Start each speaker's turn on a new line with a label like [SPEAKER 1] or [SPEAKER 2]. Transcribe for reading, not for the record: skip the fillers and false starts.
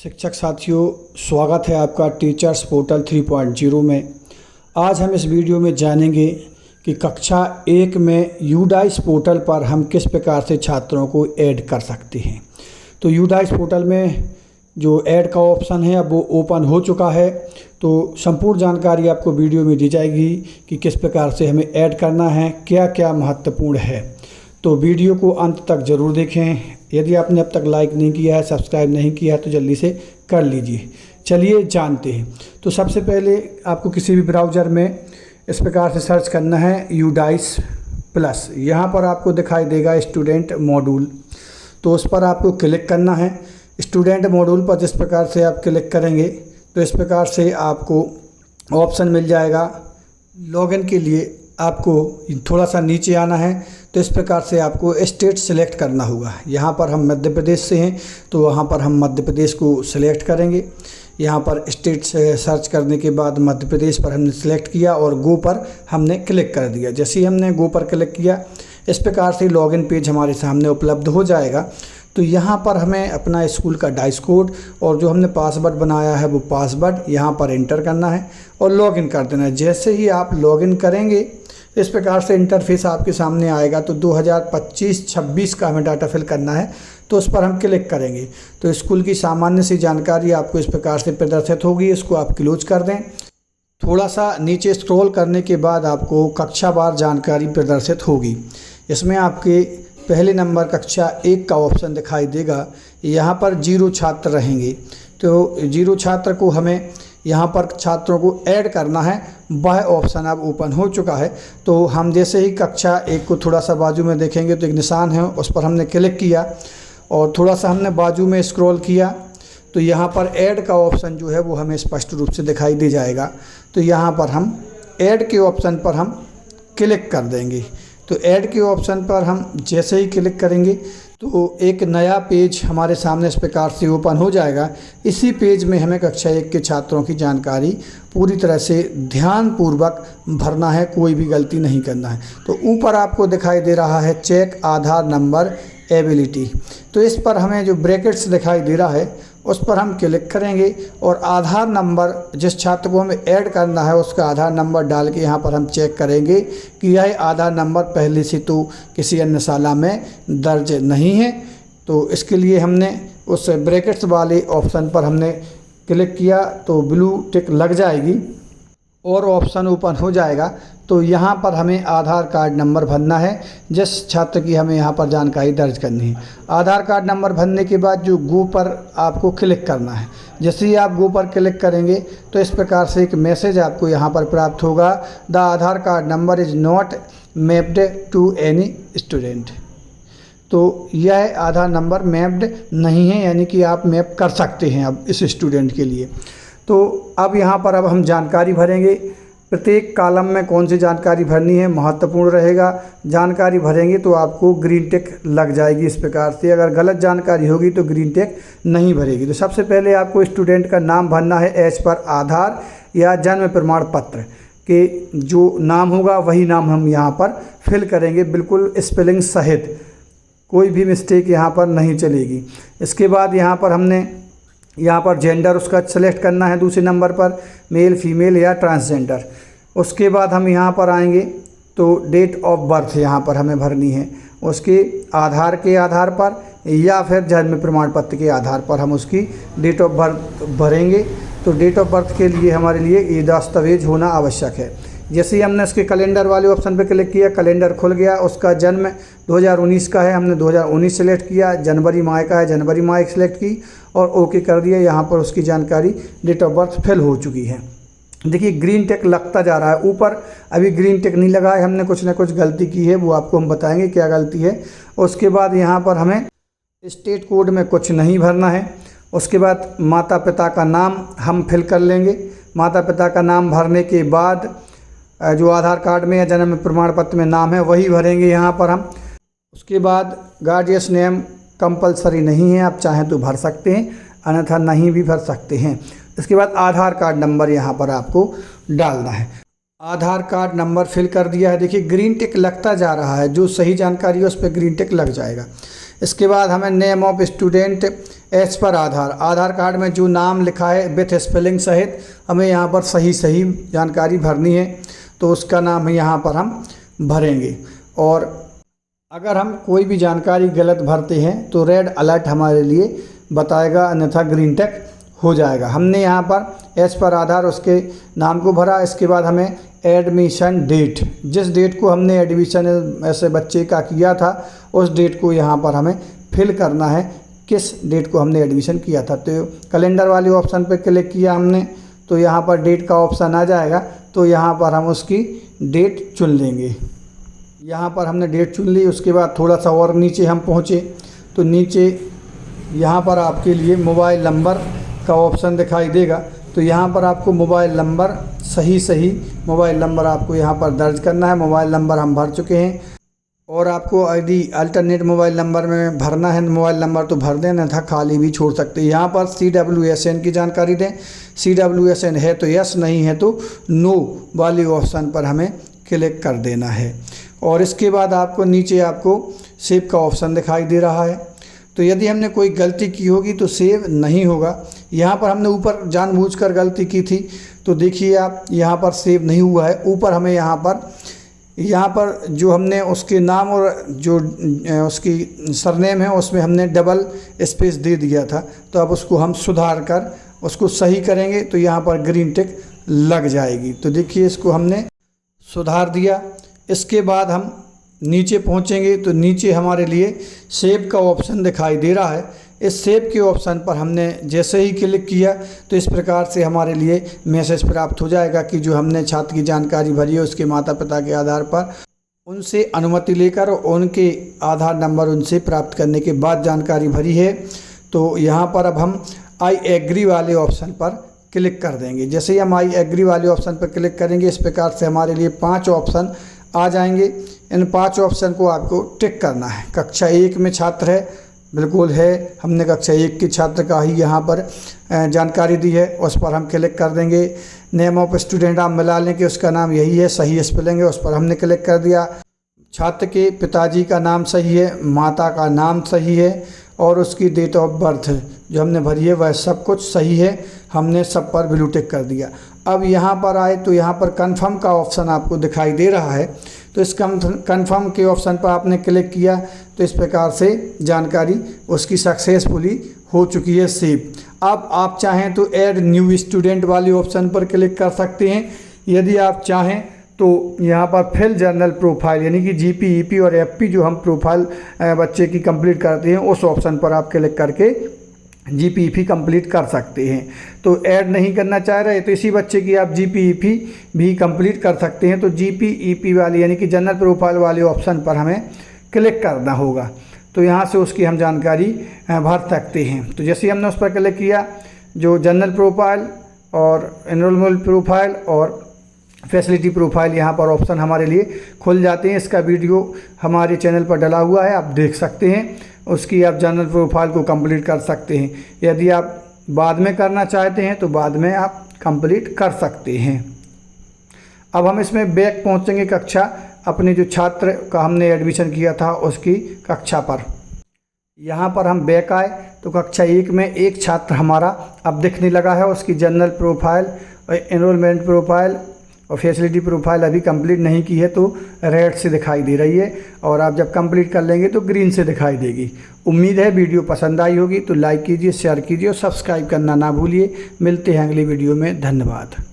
[SPEAKER 1] शिक्षक साथियों, स्वागत है आपका टीचर्स पोर्टल 3.0 में। आज हम इस वीडियो में जानेंगे कि कक्षा 1 में यूडाइस पोर्टल पर हम किस प्रकार से छात्रों को ऐड कर सकते हैं। तो यूडाइस पोर्टल में जो ऐड का ऑप्शन है अब वो ओपन हो चुका है। तो संपूर्ण जानकारी आपको वीडियो में दी जाएगी कि किस प्रकार से हमें ऐड करना है, क्या क्या महत्वपूर्ण है। तो वीडियो को अंत तक ज़रूर देखें। यदि आपने अब तक लाइक नहीं किया है, सब्सक्राइब नहीं किया है तो जल्दी से कर लीजिए। चलिए जानते हैं। तो सबसे पहले आपको किसी भी ब्राउज़र में इस प्रकार से सर्च करना है यूडाइस प्लस। यहाँ पर आपको दिखाई देगा स्टूडेंट मॉड्यूल, तो उस पर आपको क्लिक करना है। स्टूडेंट मॉड्यूल पर जिस प्रकार से आप क्लिक करेंगे तो इस प्रकार से आपको ऑप्शन मिल जाएगा। लॉगिन के लिए आपको थोड़ा सा नीचे आना है, तो इस प्रकार से आपको स्टेट सेलेक्ट करना होगा। यहाँ पर हम मध्य प्रदेश से हैं तो वहाँ पर हम मध्य प्रदेश को सिलेक्ट करेंगे। यहाँ पर स्टेट से सर्च करने के बाद मध्य प्रदेश पर हमने सेलेक्ट किया और गो पर हमने क्लिक कर दिया। जैसे ही हमने गो पर क्लिक किया, इस प्रकार से लॉगिन पेज हमारे सामने उपलब्ध हो जाएगा। तो यहाँ पर हमें अपना स्कूल का डाइस कोड और जो हमने पासवर्ड बनाया है वो पासवर्ड यहाँ पर एंटर करना है और लॉगिन कर देना है। जैसे ही आप लॉगिन करेंगे इस प्रकार से इंटरफेस आपके सामने आएगा। तो 2025-26 का हमें डाटा फिल करना है, तो उस पर हम क्लिक करेंगे तो स्कूल की सामान्य सी जानकारी आपको इस प्रकार से प्रदर्शित होगी। इसको आप क्लोज कर दें। थोड़ा सा नीचे स्क्रॉल करने के बाद आपको कक्षावार जानकारी प्रदर्शित होगी। इसमें आपके पहले नंबर कक्षा 1 का ऑप्शन दिखाई देगा। यहाँ पर 0 छात्र रहेंगे, तो 0 छात्र को हमें यहाँ पर छात्रों को ऐड करना है। वह ऑप्शन अब ओपन हो चुका है। तो हम जैसे ही कक्षा 1 को थोड़ा सा बाजू में देखेंगे तो एक निशान है, उस पर हमने क्लिक किया और थोड़ा सा हमने बाजू में स्क्रॉल किया तो यहाँ पर ऐड का ऑप्शन जो है वो हमें स्पष्ट रूप से दिखाई दे जाएगा। तो यहाँ पर हम ऐड के ऑप्शन पर हम क्लिक कर देंगे। तो ऐड के ऑप्शन पर हम जैसे ही क्लिक करेंगे तो एक नया पेज हमारे सामने इस प्रकार से ओपन हो जाएगा। इसी पेज में हमें कक्षा 1 के छात्रों की जानकारी पूरी तरह से ध्यानपूर्वक भरना है, कोई भी गलती नहीं करना है। तो ऊपर आपको दिखाई दे रहा है चेक आधार नंबर एबिलिटी, तो इस पर हमें जो ब्रैकेट्स दिखाई दे रहा है उस पर हम क्लिक करेंगे और आधार नंबर जिस छात्र को हमें ऐड करना है उसका आधार नंबर डाल के यहाँ पर हम चेक करेंगे कि यह आधार नंबर पहले से तो किसी अन्य शाला में दर्ज नहीं है। तो इसके लिए हमने उस ब्रैकेट्स वाले ऑप्शन पर हमने क्लिक किया तो ब्लू टिक लग जाएगी और ऑप्शन ओपन हो जाएगा। तो यहाँ पर हमें आधार कार्ड नंबर भरना है जिस छात्र की हमें यहाँ पर जानकारी दर्ज करनी है। आधार कार्ड नंबर भरने के बाद जो गो पर आपको क्लिक करना है। जैसे ही आप गो पर क्लिक करेंगे तो इस प्रकार से एक मैसेज आपको यहाँ पर प्राप्त होगा, the Aadhaar card number is not mapped to any student. तो यह आधार नंबर मैप्ड नहीं है, यानी कि आप मैप कर सकते हैं अब इस स्टूडेंट के लिए। तो अब यहाँ पर अब हम जानकारी भरेंगे। प्रत्येक कॉलम में कौन सी जानकारी भरनी है महत्वपूर्ण रहेगा। जानकारी भरेंगे तो आपको ग्रीन टिक लग जाएगी इस प्रकार से। अगर गलत जानकारी होगी तो ग्रीन टिक नहीं भरेगी। तो सबसे पहले आपको स्टूडेंट का नाम भरना है एज पर आधार या जन्म प्रमाण पत्र के जो नाम होगा वही नाम हम यहाँ पर फिल करेंगे, बिल्कुल स्पेलिंग सहित, कोई भी मिस्टेक यहाँ पर नहीं चलेगी। इसके बाद यहाँ पर हमने यहाँ पर जेंडर उसका सेलेक्ट करना है, दूसरे नंबर पर मेल फीमेल या ट्रांसजेंडर। उसके बाद हम यहाँ पर आएंगे तो डेट ऑफ बर्थ यहाँ पर हमें भरनी है। उसके आधार के आधार पर या फिर जन्म प्रमाण पत्र के आधार पर हम उसकी डेट ऑफ बर्थ भरेंगे। तो डेट ऑफ बर्थ के लिए हमारे लिए ये दस्तावेज होना आवश्यक है। जैसे ही हमने इसके कैलेंडर वाले ऑप्शन पर क्लिक किया, कैलेंडर खुल गया। उसका जन्म 2019 का है, हमने 2019 सेलेक्ट किया। जनवरी माह का है, जनवरी माह सेलेक्ट की और ओके कर दिया। यहाँ पर उसकी जानकारी डेट ऑफ बर्थ फिल हो चुकी है। देखिए ग्रीन टिक लगता जा रहा है। ऊपर अभी ग्रीन टिक नहीं लगा है, हमने कुछ ना कुछ गलती की है, वो आपको हम बताएंगे क्या गलती है। उसके बाद यहाँ पर हमें स्टेट कोड में कुछ नहीं भरना है। उसके बाद माता पिता का नाम हम फिल कर लेंगे। माता पिता का नाम भरने के बाद जो आधार कार्ड में या जन्म प्रमाण पत्र में नाम है वही भरेंगे यहाँ पर हम। उसके बाद गार्जियस नेम कंपलसरी नहीं है, आप चाहें तो भर सकते हैं, अन्यथा नहीं भी भर सकते हैं। इसके बाद आधार कार्ड नंबर यहाँ पर आपको डालना है। आधार कार्ड नंबर फिल कर दिया है। देखिए ग्रीन टिक लगता जा रहा है, जो सही जानकारी है उस पर ग्रीन टिक लग जाएगा। इसके बाद हमें name of student as per Aadhaar card में जो नाम लिखा है विथ स्पेलिंग सहित हमें यहाँ पर सही जानकारी भरनी है, तो उसका नाम यहाँ पर हम भरेंगे। और अगर हम कोई भी जानकारी गलत भरते हैं तो रेड अलर्ट हमारे लिए बताएगा, अन्यथा ग्रीन टिक हो जाएगा। हमने यहाँ पर एज पर आधार उसके नाम को भरा। इसके बाद हमें एडमिशन डेट, जिस डेट को हमने एडमिशन ऐसे बच्चे का किया था उस डेट को यहाँ पर हमें फिल करना है, किस डेट को हमने एडमिशन किया था। तो कैलेंडर वाले ऑप्शन पर क्लिक किया हमने, तो यहाँ पर डेट का ऑप्शन आ जाएगा, तो यहाँ पर हम उसकी डेट चुन लेंगे। यहाँ पर हमने डेट चुन ली। उसके बाद थोड़ा सा और नीचे हम पहुँचे तो नीचे यहाँ पर आपके लिए मोबाइल नंबर का ऑप्शन दिखाई देगा। तो यहाँ पर आपको मोबाइल नंबर सही मोबाइल नंबर आपको यहाँ पर दर्ज करना है। मोबाइल नंबर हम भर चुके हैं, और आपको यदि अल्टरनेट मोबाइल नंबर में भरना है मोबाइल नंबर तो भर देना था, खाली भी छोड़ सकते हैं। यहाँ पर CWSN की जानकारी दें। CWSN है तो यस, नहीं है तो नो वाली ऑप्शन पर हमें क्लिक कर देना है। और इसके बाद आपको नीचे आपको सेव का ऑप्शन दिखाई दे रहा है। तो यदि हमने कोई गलती की होगी तो सेव नहीं होगा। यहाँ पर हमने ऊपर जानबूझकर गलती की थी, तो देखिए आप यहाँ पर सेव नहीं हुआ है। ऊपर हमें यहाँ पर जो हमने उसके नाम और जो उसकी सरनेम है उसमें हमने डबल स्पेस दे दिया था, तो अब उसको हम सुधार कर उसको सही करेंगे तो यहाँ पर ग्रीन टिक लग जाएगी। तो देखिए इसको हमने सुधार दिया। इसके बाद हम नीचे पहुँचेंगे तो नीचे हमारे लिए सेव का ऑप्शन दिखाई दे रहा है। इस सेव के ऑप्शन पर हमने जैसे ही क्लिक किया तो इस प्रकार से हमारे लिए मैसेज प्राप्त हो जाएगा कि जो हमने छात्र की जानकारी भरी है उसके माता पिता के आधार पर उनसे अनुमति लेकर उनके आधार नंबर उनसे प्राप्त करने के बाद जानकारी भरी है। तो यहाँ पर अब हम आई एग्री वाले ऑप्शन पर क्लिक कर देंगे। जैसे ही हम आई एग्री वाले ऑप्शन पर क्लिक करेंगे इस प्रकार से हमारे लिए 5 ऑप्शन आ जाएंगे। इन 5 ऑप्शन को आपको टिक करना है। कक्षा 1 में छात्र है, बिल्कुल है, हमने कक्षा 1 के छात्र का ही यहाँ पर जानकारी दी है, उस पर हम क्लिक कर देंगे। नेम ऑफ स्टूडेंट आप मिला लें कि उसका नाम यही है, सही स्पेलिंग है, उस पर हमने क्लिक कर दिया। छात्र के पिताजी का नाम सही है, माता का नाम सही है, और उसकी डेट ऑफ बर्थ जो हमने भरी है वह सब कुछ सही है, हमने सब पर ब्लू टिक कर दिया। अब यहाँ पर आए तो यहाँ पर कन्फर्म का ऑप्शन आपको दिखाई दे रहा है। तो इस कन्फर्म के ऑप्शन पर आपने क्लिक किया तो इस प्रकार से जानकारी उसकी सक्सेसफुली हो चुकी है सेव। अब आप चाहें तो ऐड न्यू स्टूडेंट वाले ऑप्शन पर क्लिक कर सकते हैं। यदि आप चाहें तो यहाँ पर फिल जनरल प्रोफाइल यानी कि GP, EP और FP जो हम प्रोफाइल बच्चे की कंप्लीट करते हैं उस ऑप्शन पर आप क्लिक करके GP, EP कंप्लीट कर सकते हैं। तो ऐड नहीं करना चाह रहे तो इसी बच्चे की आप GP, EP भी कंप्लीट कर सकते हैं। तो GP, EP वाली यानी कि जनरल प्रोफाइल वाले ऑप्शन पर हमें क्लिक करना होगा। तो यहाँ से उसकी हम जानकारी भर सकते हैं। तो जैसे हमने उस पर क्लिक किया, जो जनरल प्रोफाइल और एनरोलमेंट प्रोफाइल और फैसिलिटी प्रोफाइल यहाँ पर ऑप्शन हमारे लिए खुल जाते हैं। इसका वीडियो हमारे चैनल पर डला हुआ है, आप देख सकते हैं। उसकी आप जनरल प्रोफाइल को कंप्लीट कर सकते हैं। यदि आप बाद में करना चाहते हैं तो बाद में आप कंप्लीट कर सकते हैं। अब हम इसमें बैक पहुँचेंगे कक्षा अपने जो छात्र का हमने एडमिशन किया था उसकी कक्षा पर। यहाँ पर हम बैक आए तो कक्षा 1 में एक छात्र हमारा अब दिखने लगा है। उसकी जनरल प्रोफाइल और एनरोलमेंट प्रोफाइल और फैसिलिटी प्रोफाइल अभी कंप्लीट नहीं की है तो रेड से दिखाई दे रही है, और आप जब कंप्लीट कर लेंगे तो ग्रीन से दिखाई देगी। उम्मीद है वीडियो पसंद आई होगी, तो लाइक कीजिए, शेयर कीजिए और सब्सक्राइब करना ना भूलिए। मिलते हैं अगली वीडियो में। धन्यवाद।